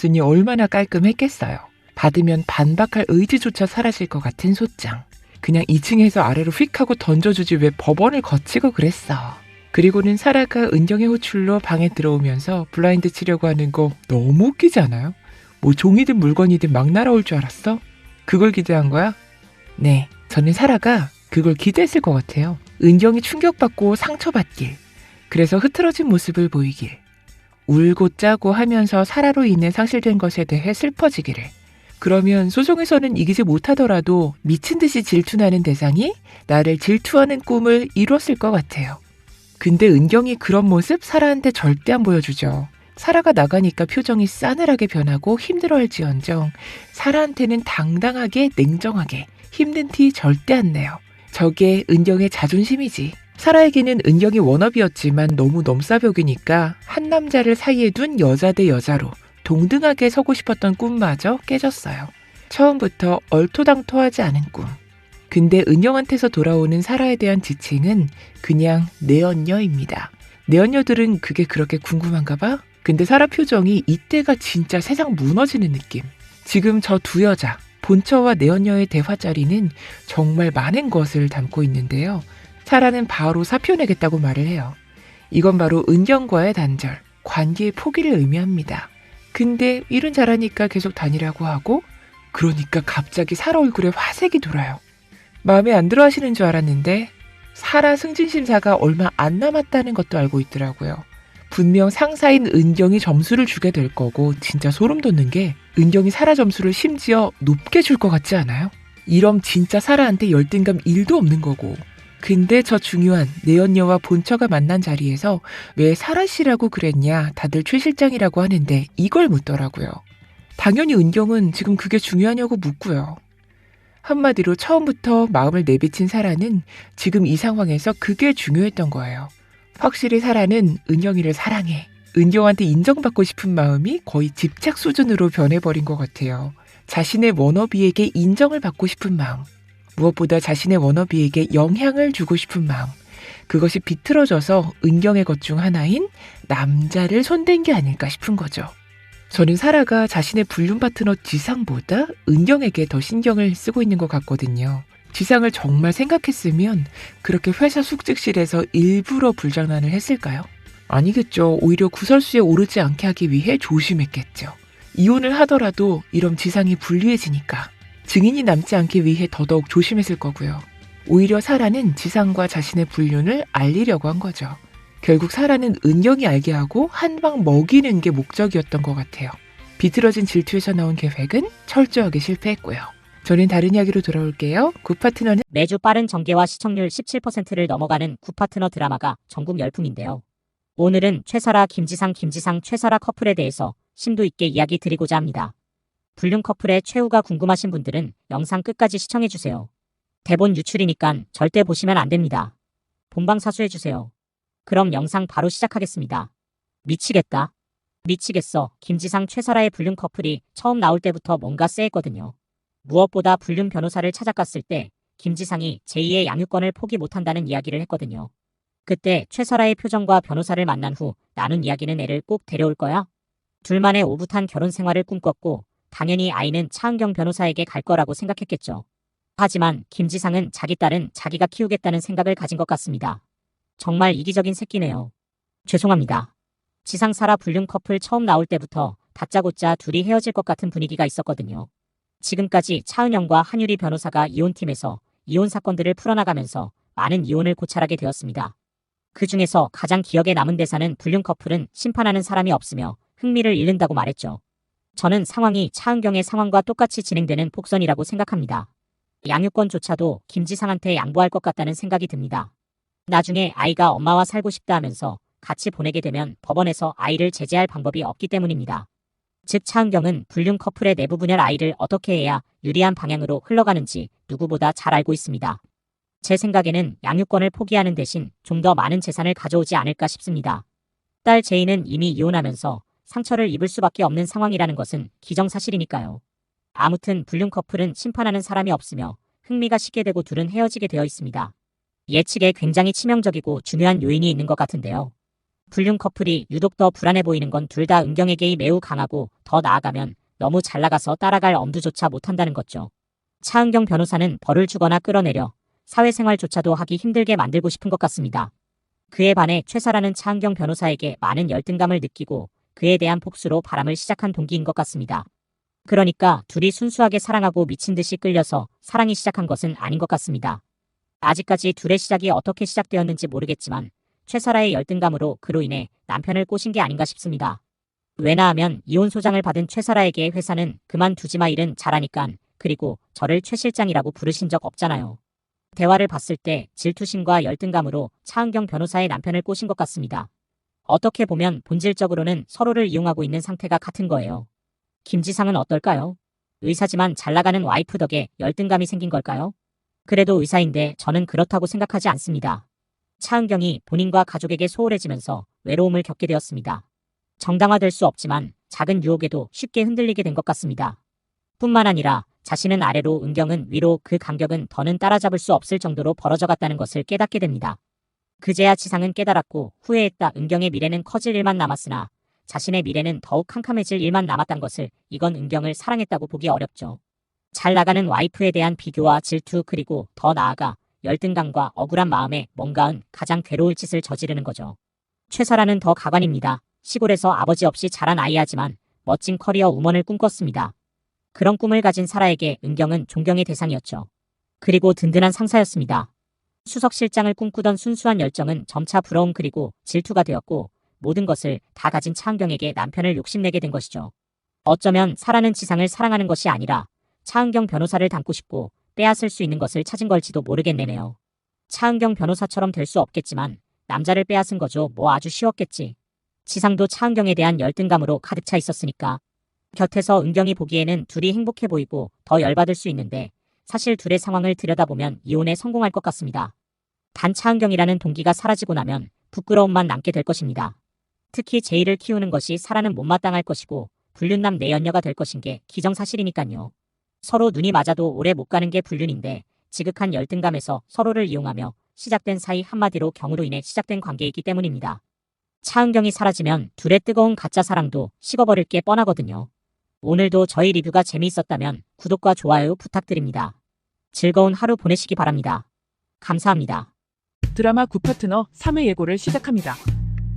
줬으니 얼마나 깔끔했겠어요. 받으면 반박할 의지조차 사라질 것 같은 소장. 그냥 2층에서 아래로 휙 하고 던져주지 왜 법원을 거치고 그랬어. 그리고는 사라가 은경의 호출로 방에 들어오면서 블라인드 치려고 하는 거 너무 웃기지 않아요? 뭐 종이든 물건이든 막 날아올 줄 알았어? 그걸 기대한 거야? 네, 저는 사라가 그걸 기대했을 것 같아요. 은경이 충격받고 상처받길, 그래서 흐트러진 모습을 보이길, 울고 짜고 하면서 사라로 인해 상실된 것에 대해 슬퍼지기를. 그러면 소송에서는 이기지 못하더라도 미친 듯이 질투나는 대상이 나를 질투하는 꿈을 이뤘을 것 같아요. 근데 은경이 그런 모습 사라한테 절대 안 보여주죠. 사라가 나가니까 표정이 싸늘하게 변하고 힘들어할지언정 사라한테는 당당하게 냉정하게 힘든 티 절대 안 내요. 저게 은경의 자존심이지. 사라에게는 은경이 워너비였지만 너무 넘사벽이니까 한 남자를 사이에 둔 여자 대 여자로 동등하게 서고 싶었던 꿈마저 깨졌어요. 처음부터 얼토당토하지 않은 꿈. 근데 은경한테서 돌아오는 사라에 대한 지칭은 그냥 내언녀입니다. 내언녀들은 그게 그렇게 궁금한가 봐? 근데 사라 표정이 이때가 진짜 세상 무너지는 느낌. 지금 저 두 여자, 본처와 내언녀의 대화 자리는 정말 많은 것을 담고 있는데요. 사라는 바로 사표 내겠다고 말을 해요. 이건 바로 은경과의 단절, 관계의 포기를 의미합니다. 근데 일은 잘하니까 계속 다니라고 하고, 그러니까 갑자기 사라 얼굴에 화색이 돌아요. 마음에 안 들어 하시는 줄 알았는데 사라 승진심사가 얼마 안 남았다는 것도 알고 있더라고요. 분명 상사인 은경이 점수를 주게 될 거고, 진짜 소름 돋는 게 은경이 사라 점수를 심지어 높게 줄 것 같지 않아요? 이럼 진짜 사라한테 열등감 1도 없는 거고. 근데 저 중요한 내연녀와 본처가 만난 자리에서 왜 사라 씨라고 그랬냐, 다들 최 실장이라고 하는데 이걸 묻더라고요. 당연히 은경은 지금 그게 중요하냐고 묻고요. 한마디로 처음부터 마음을 내비친 사라는 지금 이 상황에서 그게 중요했던 거예요. 확실히 사라는 은영이를 사랑해. 은경한테 인정받고 싶은 마음이 거의 집착 수준으로 변해버린 것 같아요. 자신의 워너비에게 인정을 받고 싶은 마음. 무엇보다 자신의 워너비에게 영향을 주고 싶은 마음. 그것이 비틀어져서 은경의 것 중 하나인 남자를 손댄 게 아닐까 싶은 거죠. 저는 사라가 자신의 불륜 파트너 지상보다 은경에게 더 신경을 쓰고 있는 것 같거든요. 지상을 정말 생각했으면 그렇게 회사 숙직실에서 일부러 불장난을 했을까요? 아니겠죠. 오히려 구설수에 오르지 않게 하기 위해 조심했겠죠. 이혼을 하더라도 이런 지상이 불리해지니까 증인이 남지 않기 위해 더더욱 조심했을 거고요. 오히려 사라는 지상과 자신의 불륜을 알리려고 한 거죠. 결국 사라는 은경이 알게 하고 한 방 먹이는 게 목적이었던 것 같아요. 비틀어진 질투에서 나온 계획은 철저하게 실패했고요. 저는 다른 이야기로 돌아올게요. 굿파트너는 매주 빠른 전개와 시청률 17%를 넘어가는 굿파트너 드라마가 전국 열풍인데요. 오늘은 최사라, 김지상, 최사라 커플에 대해서 심도 있게 이야기 드리고자 합니다. 불륜 커플의 최후가 궁금하신 분들은 영상 끝까지 시청해주세요. 대본 유출이니까 절대 보시면 안 됩니다. 본방 사수해주세요. 그럼 영상 바로 시작하겠습니다. 미치겠다. 미치겠어. 김지상, 최사라의 불륜 커플이 처음 나올 때부터 뭔가 쎄했거든요. 무엇보다 불륜 변호사를 찾아갔을 때 김지상이 제2의 양육권을 포기 못한다는 이야기를 했거든요. 그때 최사라의 표정과 변호사를 만난 후 나눈 이야기는 애를 꼭 데려올 거야? 둘만의 오붓한 결혼 생활을 꿈꿨고 당연히 아이는 차은경 변호사에게 갈 거라고 생각했겠죠. 하지만 김지상은 자기 딸은 자기가 키우겠다는 생각을 가진 것 같습니다. 정말 이기적인 새끼네요. 죄송합니다. 지상사라 불륜 커플 처음 나올 때부터 다짜고짜 둘이 헤어질 것 같은 분위기가 있었거든요. 지금까지 차은영과 한유리 변호사가 이혼팀에서 이혼 사건들을 풀어나가면서 많은 이혼을 고찰하게 되었습니다. 그 중에서 가장 기억에 남은 대사는 불륜 커플은 심판하는 사람이 없으며 흥미를 잃는다고 말했죠. 저는 상황이 차은경의 상황과 똑같이 진행되는 복선이라고 생각합니다. 양육권조차도 김지상한테 양보할 것 같다는 생각이 듭니다. 나중에 아이가 엄마와 살고 싶다 하면서 같이 보내게 되면 법원에서 아이를 제재할 방법이 없기 때문입니다. 즉 차은경은 불륜 커플의 내부 분열 아이를 어떻게 해야 유리한 방향으로 흘러가는지 누구보다 잘 알고 있습니다. 제 생각에는 양육권을 포기하는 대신 좀 더 많은 재산을 가져오지 않을까 싶습니다. 딸 제이는 이미 이혼하면서 상처를 입을 수밖에 없는 상황이라는 것은 기정사실이니까요. 아무튼 불륜 커플은 심판하는 사람이 없으며 흥미가 식게 되고 둘은 헤어지게 되어 있습니다. 예측에 굉장히 치명적이고 중요한 요인이 있는 것 같은데요. 불륜 커플이 유독 더 불안해 보이는 건 둘 다 은경에게 매우 강하고 더 나아가면 너무 잘 나가서 따라갈 엄두조차 못한다는 거죠. 차은경 변호사는 벌을 주거나 끌어내려 사회생활조차도 하기 힘들게 만들고 싶은 것 같습니다. 그에 반해 최사라는 차은경 변호사에게 많은 열등감을 느끼고 그에 대한 복수로 바람을 시작한 동기인 것 같습니다. 그러니까 둘이 순수하게 사랑하고 미친 듯이 끌려서 사랑이 시작한 것은 아닌 것 같습니다. 아직까지 둘의 시작이 어떻게 시작되었는지 모르겠지만 최사라의 열등감으로 그로 인해 남편을 꼬신 게 아닌가 싶습니다. 왜냐하면 이혼 소장을 받은 최사라에게 회사는 그만두지마 일은 잘하니깐 그리고 저를 최 실장이라고 부르신 적 없잖아요. 대화를 봤을 때 질투심과 열등감으로 차은경 변호사의 남편을 꼬신 것 같습니다. 어떻게 보면 본질적으로는 서로를 이용하고 있는 상태가 같은 거예요. 김지상은 어떨까요? 의사지만 잘 나가는 와이프 덕에 열등감이 생긴 걸까요? 그래도 의사인데 저는 그렇다고 생각하지 않습니다. 차은경이 본인과 가족에게 소홀해지면서 외로움을 겪게 되었습니다. 정당화될 수 없지만 작은 유혹에도 쉽게 흔들리게 된 것 같습니다. 뿐만 아니라 자신은 아래로 은경은 위로 그 간격은 더는 따라잡을 수 없을 정도로 벌어져갔다는 것을 깨닫게 됩니다. 그제야 지상은 깨달았고 후회했다. 은경의 미래는 커질 일만 남았으나 자신의 미래는 더욱 캄캄해질 일만 남았단 것을 이건 은경을 사랑했다고 보기 어렵죠. 잘 나가는 와이프에 대한 비교와 질투 그리고 더 나아가 열등감과 억울한 마음에 뭔가은 가장 괴로울 짓을 저지르는 거죠. 최사라는 더 가관입니다. 시골에서 아버지 없이 자란 아이하지만 멋진 커리어 우먼을 꿈꿨습니다. 그런 꿈을 가진 사라에게 은경은 존경의 대상이었죠. 그리고 든든한 상사였습니다. 수석실장을 꿈꾸던 순수한 열정은 점차 부러움 그리고 질투가 되었고 모든 것을 다 가진 차은경에게 남편을 욕심내게 된 것이죠. 어쩌면 사라는 지상을 사랑하는 것이 아니라 차은경 변호사를 닮고 싶고 빼앗을 수 있는 것을 찾은 걸지도 모르겠네요. 차은경 변호사처럼 될 수 없겠지만 남자를 빼앗은 거죠. 뭐 아주 쉬웠겠지. 지상도 차은경에 대한 열등감으로 가득 차 있었으니까. 곁에서 은경이 보기에는 둘이 행복해 보이고 더 열받을 수 있는데 사실 둘의 상황을 들여다보면 이혼에 성공할 것 같습니다. 단 차은경이라는 동기가 사라지고 나면 부끄러움만 남게 될 것입니다. 특히 제이를 키우는 것이 사라는 못마땅할 것이고 불륜남 내연녀가 될 것인 게 기정사실이니까요. 서로 눈이 맞아도 오래 못 가는 게 불륜인데 지극한 열등감에서 서로를 이용하며 시작된 사이 한마디로 경으로 인해 시작된 관계이기 때문입니다. 차은경이 사라지면 둘의 뜨거운 가짜 사랑도 식어버릴 게 뻔하거든요. 오늘도 저희 리뷰가 재미있었다면 구독과 좋아요 부탁드립니다. 즐거운 하루 보내시기 바랍니다. 감사합니다. 드라마 굿파트너 3회 예고를 시작합니다.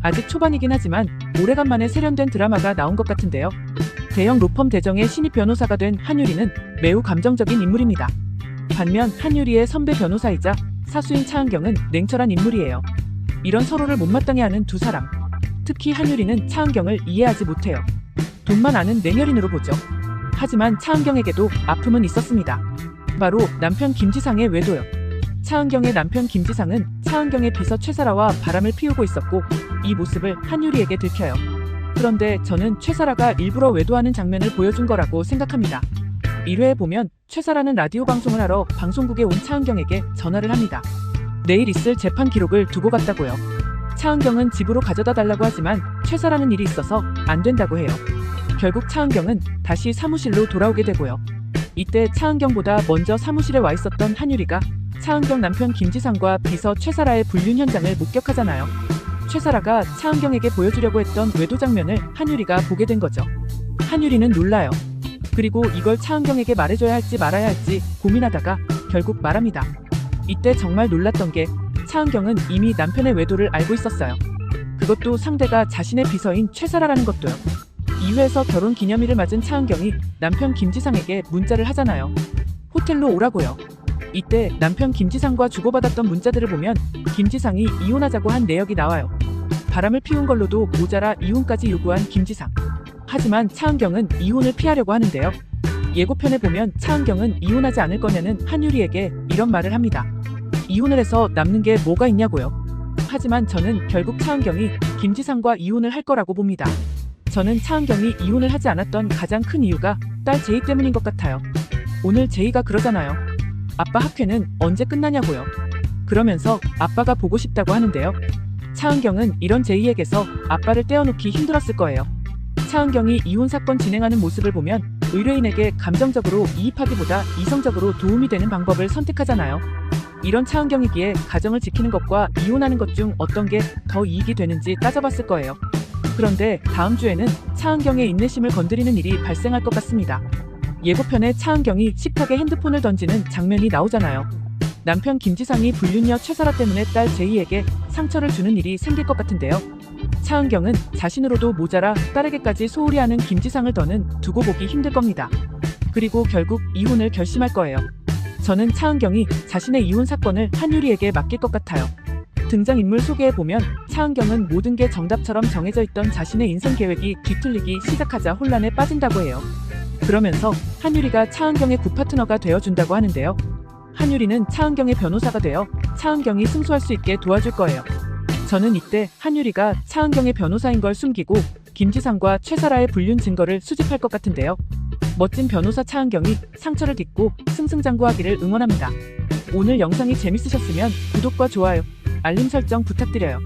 아직 초반이긴 하지만 오래간만에 세련된 드라마가 나온 것 같은데요. 대형 로펌 대정의 신입 변호사가 된 한유리는 매우 감정적인 인물입니다. 반면 한유리의 선배 변호사이자 사수인 차은경은 냉철한 인물이에요. 이런 서로를 못마땅해 하는 두 사람. 특히 한유리는 차은경을 이해하지 못해요. 돈만 아는 냉혈인으로 보죠. 하지만 차은경에게도 아픔은 있었습니다. 바로 남편 김지상의 외도요. 차은경의 남편 김지상은 차은경의 비서 최사라와 바람을 피우고 있었고 이 모습을 한유리에게 들켜요. 그런데 저는 최사라가 일부러 외도하는 장면을 보여준 거라고 생각합니다. 1회에 보면 최사라는 라디오 방송을 하러 방송국에 온 차은경에게 전화를 합니다. 내일 있을 재판 기록을 두고 갔다고요. 차은경은 집으로 가져다 달라고 하지만 최사라는 일이 있어서 안 된다고 해요. 결국 차은경은 다시 사무실로 돌아오게 되고요. 이때 차은경보다 먼저 사무실에 와 있었던 한유리가 차은경 남편 김지상과 비서 최사라의 불륜 현장을 목격하잖아요. 최사라가 차은경에게 보여주려고 했던 외도 장면을 한유리가 보게 된 거죠. 한유리는 놀라요. 그리고 이걸 차은경에게 말해줘야 할지 말아야 할지 고민하다가 결국 말합니다. 이때 정말 놀랐던 게 차은경은 이미 남편의 외도를 알고 있었어요. 그것도 상대가 자신의 비서인 최사라라는 것도요. 2회에서 결혼 기념일을 맞은 차은경이 남편 김지상에게 문자를 하잖아요. 호텔로 오라고요. 이때 남편 김지상과 주고받았던 문자들을 보면 김지상이 이혼하자고 한 내역이 나와요. 바람을 피운 걸로도 모자라 이혼까지 요구한 김지상. 하지만 차은경은 이혼을 피하려고 하는데요. 예고편에 보면 차은경은 이혼하지 않을 거냐는 한유리에게 이런 말을 합니다. 이혼을 해서 남는 게 뭐가 있냐고요. 하지만 저는 결국 차은경이 김지상과 이혼을 할 거라고 봅니다. 저는 차은경이 이혼을 하지 않았던 가장 큰 이유가 딸 제이 때문인 것 같아요. 오늘 제이가 그러잖아요. 아빠 학회는 언제 끝나냐고요. 그러면서 아빠가 보고 싶다고 하는데요. 차은경은 이런 제이에게서 아빠를 떼어놓기 힘들었을 거예요. 차은경이 이혼 사건 진행하는 모습을 보면 의뢰인에게 감정적으로 이입하기보다 이성적으로 도움이 되는 방법을 선택하잖아요. 이런 차은경이기에 가정을 지키는 것과 이혼하는 것 중 어떤 게 더 이익이 되는지 따져봤을 거예요. 그런데 다음 주에는 차은경의 인내심을 건드리는 일이 발생할 것 같습니다. 예고편에 차은경이 식탁에 핸드폰을 던지는 장면이 나오잖아요. 남편 김지상이 불륜녀 최설아 때문에 딸 제이에게 상처를 주는 일이 생길 것 같은데요. 차은경은 자신으로도 모자라 딸에게까지 소홀히 하는 김지상을 더는 두고 보기 힘들 겁니다. 그리고 결국 이혼을 결심할 거예요. 저는 차은경이 자신의 이혼 사건을 한유리에게 맡길 것 같아요. 등장인물 소개에 보면 차은경은 모든 게 정답처럼 정해져 있던 자신의 인생 계획이 뒤틀리기 시작하자 혼란에 빠진다고 해요. 그러면서 한유리가 차은경의 굿파트너가 되어준다고 하는데요. 한유리는 차은경의 변호사가 되어 차은경이 승소할 수 있게 도와줄 거예요. 저는 이때 한유리가 차은경의 변호사인 걸 숨기고 김지상과 최설아의 불륜 증거를 수집할 것 같은데요. 멋진 변호사 차은경이 상처를 딛고 승승장구하기를 응원합니다. 오늘 영상이 재밌으셨으면 구독과 좋아요, 알림 설정 부탁드려요.